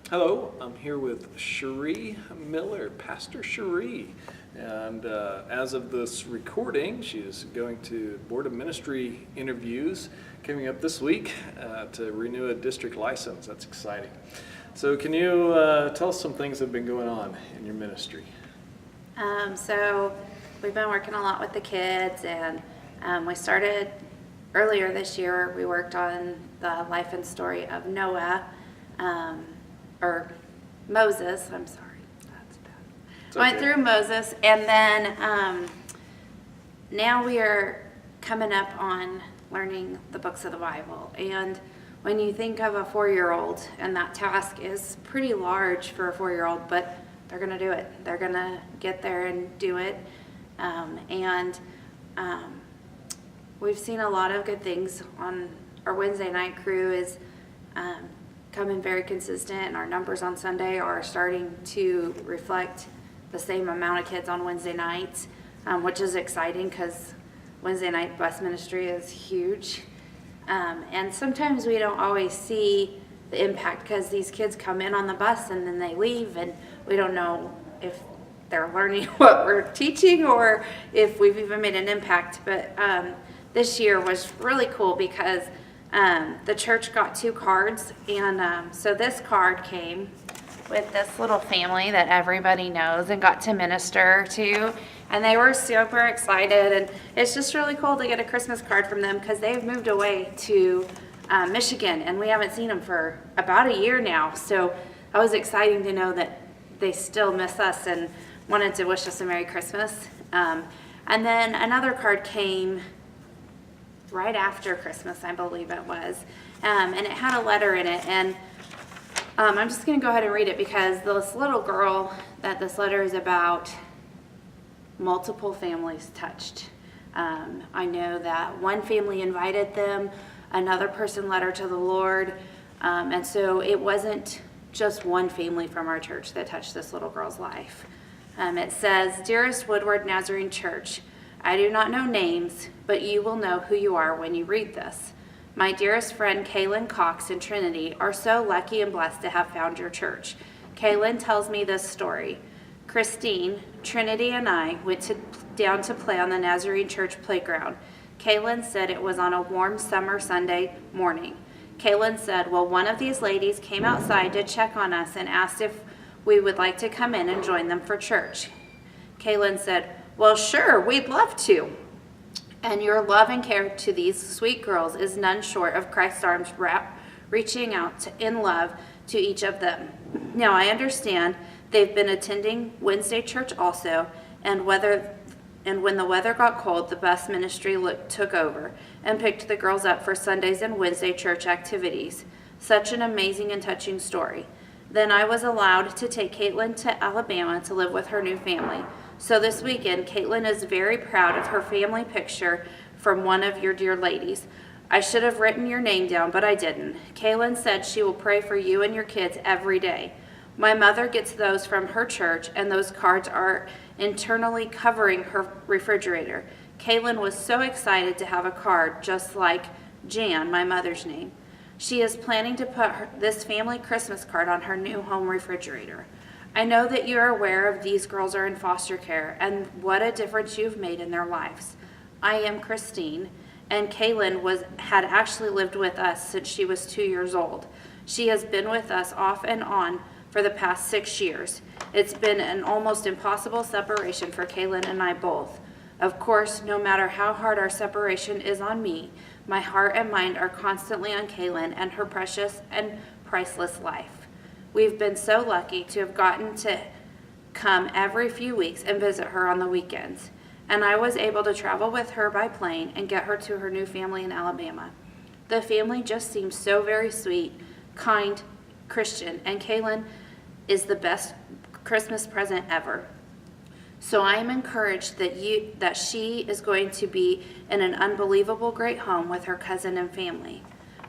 Hello, I'm here with Churie Miller, Pastor Churie. And as of this recording, she is going to Board of Ministry interviews coming up this week to renew a district license. That's exciting. So can you tell us some things that have been going on in your ministry? So we've been working a lot with the kids, and we started earlier this year. We worked on the life and story of Noah, or Moses, I'm sorry, that's bad. It's Went okay. through Moses, and then now we are coming up on learning the books of the Bible. And when you think of a 4-year-old, and that task is pretty large for a 4-year-old, but they're going to do it. They're going to get there and do it. We've seen a lot of good things on our Wednesday night crew is coming very consistent, and our numbers on Sunday are starting to reflect the same amount of kids on Wednesday nights, which is exciting because Wednesday night bus ministry is huge. And sometimes we don't always see the impact because these kids come in on the bus and then they leave, and we don't know if they're learning what we're teaching or if we've even made an impact. But this year was really cool because the church got 2 cards, and so this card came with this little family that everybody knows and got to minister to, and they were super excited. And it's just really cool to get a Christmas card from them because they've moved away to Michigan, and we haven't seen them for about a year now. So that was exciting to know that they still miss us and wanted to wish us a Merry Christmas. And then another card came right after Christmas, I believe it was, and it had a letter in it. And I'm just going to go ahead and read it because this little girl that this letter is about, multiple families touched. I know that one family invited them, another person led her to the Lord, and so it wasn't just one family from our church that touched this little girl's life. It says, "Dearest Woodward Nazarene Church, I do not know names, but you will know who you are when you read this. My dearest friend Kaylin Cox and Trinity are so lucky and blessed to have found your church. Kaylin tells me this story. Christine, Trinity, and I went down to play on the Nazarene Church playground. Kaylin said it was on a warm summer Sunday morning. Kaylin said, well, one of these ladies came outside to check on us and asked if we would like to come in and join them for church. Kaylin said, well, sure, we'd love to. And your love and care to these sweet girls is none short of Christ's arms reaching out in love to each of them. Now, I understand they've been attending Wednesday church also, and when the weather got cold, the bus ministry took over and picked the girls up for Sundays and Wednesday church activities. Such an amazing and touching story. Then I was allowed to take Caitlin to Alabama to live with her new family. So this weekend, Caitlin is very proud of her family picture from one of your dear ladies. I should have written your name down, but I didn't. Caitlin said she will pray for you and your kids every day. My mother gets those from her church, and those cards are internally covering her refrigerator. Caitlin was so excited to have a card just like Jan, my mother's name. She is planning to put this family Christmas card on her new home refrigerator. I know that you are aware of these girls are in foster care and what a difference you've made in their lives. I am Christine, and Kaylin had actually lived with us since she was 2 years old. She has been with us off and on for the past 6 years. It's been an almost impossible separation for Kaylin and I both. Of course, no matter how hard our separation is on me, my heart and mind are constantly on Kaylin and her precious and priceless life. We've been so lucky to have gotten to come every few weeks and visit her on the weekends. And I was able to travel with her by plane and get her to her new family in Alabama. The family just seems so very sweet, kind, Christian, and Kaylin is the best Christmas present ever. So I am encouraged that she is going to be in an unbelievable great home with her cousin and family.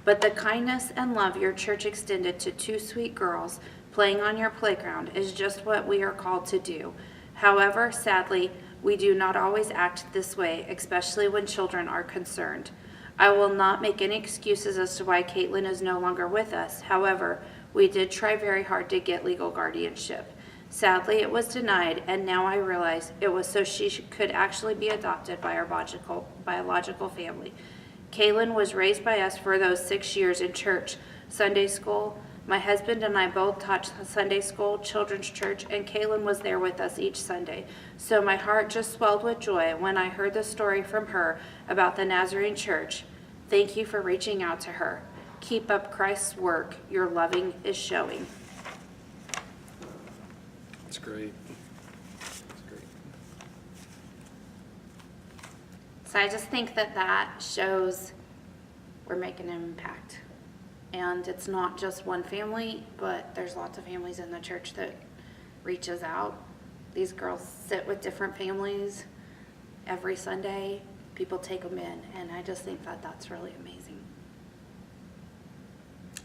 But the kindness and love your church extended to 2 sweet girls playing on your playground is just what we are called to do. However, sadly, we do not always act this way, especially when children are concerned. I will not make any excuses as to why Caitlin is no longer with us. However, We did try very hard to get legal guardianship. Sadly, it was denied, and now I realize it was so she could actually be adopted by our biological family. Kaylin was raised by us for those 6 years in church, Sunday school. My husband and I both taught Sunday school, children's church, and Kaylin was there with us each Sunday. So my heart just swelled with joy when I heard the story from her about the Nazarene church. Thank you for reaching out to her. Keep up Christ's work. Your loving is showing. That's great. That's great. So I just think that shows we're making an impact. And it's not just one family, but there's lots of families in the church that reaches out. These girls sit with different families every Sunday. People take them in, and I just think that's really amazing.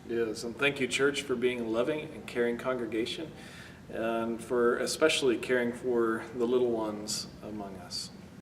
Yes, and thank you, church, for being a loving and caring congregation, and for especially caring for the little ones among us.